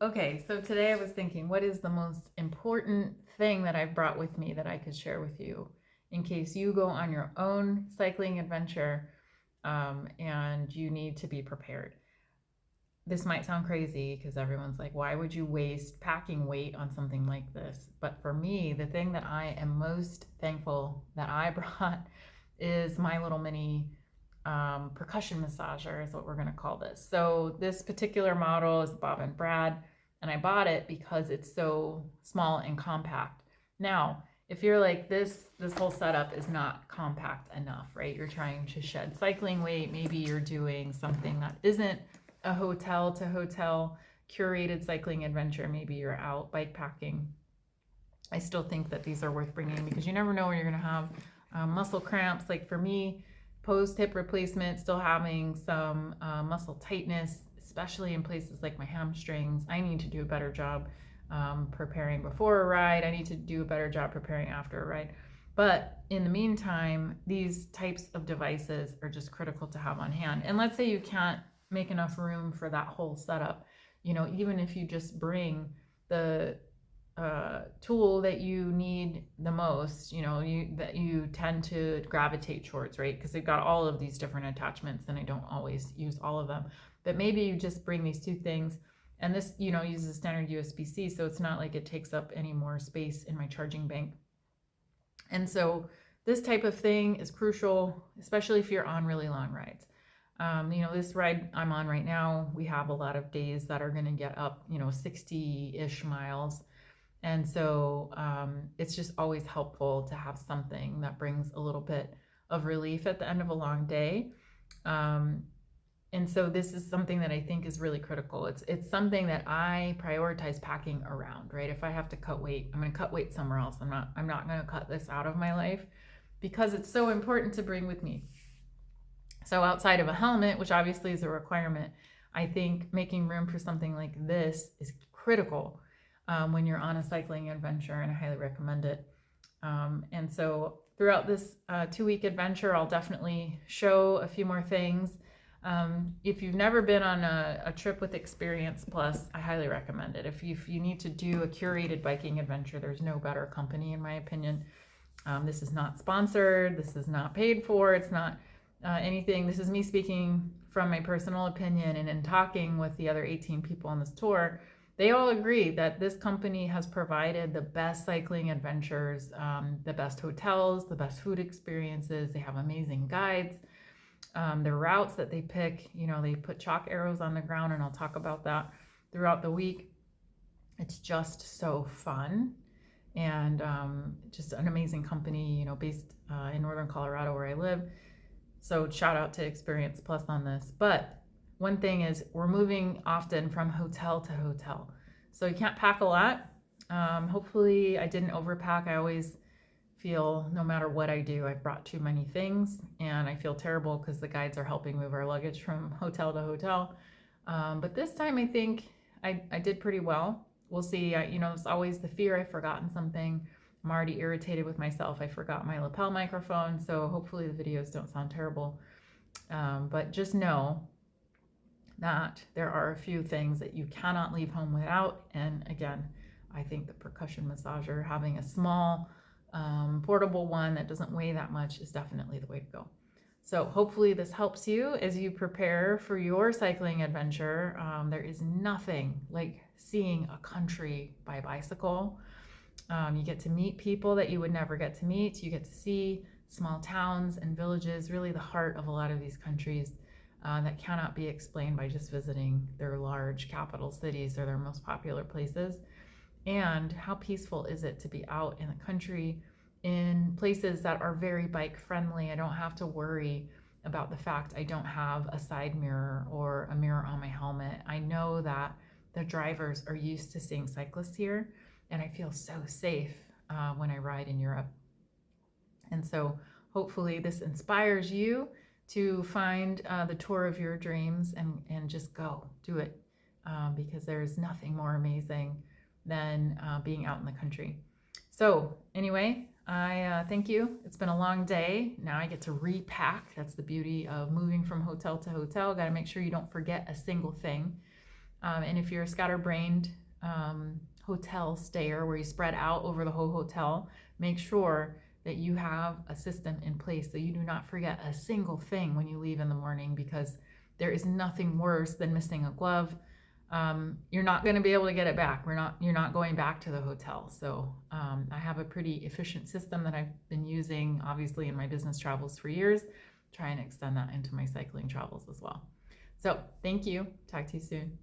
Okay, so today I was thinking, what is the most important thing that I've brought with me that I could share with you in case you go on your own cycling adventure and you need to be prepared? This might sound crazy because everyone's like, why would you waste packing weight on something like this? But for me, the thing that I am most thankful that I brought is my little mini percussion massager, is what we're going to call this. So, this particular model is Bob and Brad, and I bought it because it's so small and compact. Now, if you're like this whole setup is not compact enough, right? You're trying to shed cycling weight, maybe you're doing something that isn't a hotel to hotel curated cycling adventure, maybe you're out bike packing. I still think that these are worth bringing because you never know when you're going to have muscle cramps. Like for me, post hip replacement, still having some muscle tightness, especially in places like my hamstrings. I need to do a better job preparing before a ride. I need to do a better job preparing after a ride. But in the meantime, these types of devices are just critical to have on hand. And let's say you can't make enough room for that whole setup. Even if you just bring the tool that you need the most, that you tend to gravitate towards, right? Because they've got all of these different attachments, and I don't always use all of them. But maybe you just bring these two things, and this, uses standard USB-C, so it's not like it takes up any more space in my charging bank. And so this type of thing is crucial, especially if you're on really long rides. This ride I'm on right now, we have a lot of days that are going to get up, 60-ish miles. And so it's just always helpful to have something that brings a little bit of relief at the end of a long day. Um, and so this is something that I think is really critical. It's something that I prioritize packing around, right? If I have to cut weight, I'm going to cut weight somewhere else. I'm not going to cut this out of my life because it's so important to bring with me. So outside of a helmet, which obviously is a requirement, I think making room for something like this is critical when you're on a cycling adventure, and I highly recommend it. And so throughout this 2-week adventure, I'll definitely show a few more things. If you've never been on a trip with Experience Plus, I highly recommend it. If you need to do a curated biking adventure, there's no better company, in my opinion. This is not sponsored. This is not paid for. It's not anything. This is me speaking from my personal opinion, and in talking with the other 18 people on this tour, they all agree that this company has provided the best cycling adventures, the best hotels, the best food experiences. They have amazing guides. The routes that they pick, they put chalk arrows on the ground, and I'll talk about that throughout the week. It's just so fun, and just an amazing company, based in Northern Colorado where I live. So shout out to Experience Plus on this. But one thing is we're moving often from hotel to hotel. So you can't pack a lot. Hopefully I didn't overpack. I always feel no matter what I do, I've brought too many things, and I feel terrible because the guides are helping move our luggage from hotel to hotel. But this time I think I did pretty well. We'll see. It's always the fear I've forgotten something. I'm already irritated with myself. I forgot my lapel microphone, so hopefully the videos don't sound terrible. But just know that there are a few things that you cannot leave home without. And again, I think the percussion massager, having a small portable one that doesn't weigh that much, is definitely the way to go. So hopefully this helps you as you prepare for your cycling adventure. There is nothing like seeing a country by bicycle. You get to meet people that you would never get to meet. You get to see small towns and villages, really the heart of a lot of these countries that cannot be explained by just visiting their large capital cities or their most popular places. And how peaceful is it to be out in the country in places that are very bike friendly? I don't have to worry about the fact I don't have a side mirror or a mirror on my helmet. I know that the drivers are used to seeing cyclists here, and I feel so safe when I ride in Europe. And so hopefully this inspires you to find the tour of your dreams and just go do it, because there's nothing more amazing than being out in the country. So anyway, I thank you. It's been a long day. Now I get to repack. That's the beauty of moving from hotel to hotel. Got to make sure you don't forget a single thing. And if you're a scatterbrained hotel stayer where you spread out over the whole hotel, make sure that you have a system in place so you do not forget a single thing when you leave in the morning, because there is nothing worse than missing a glove. You're not going to be able to get it back. You're not going back to the hotel. So I have a pretty efficient system that I've been using, obviously, in my business travels for years. Try and extend that into my cycling travels as well. So thank you. Talk to you soon.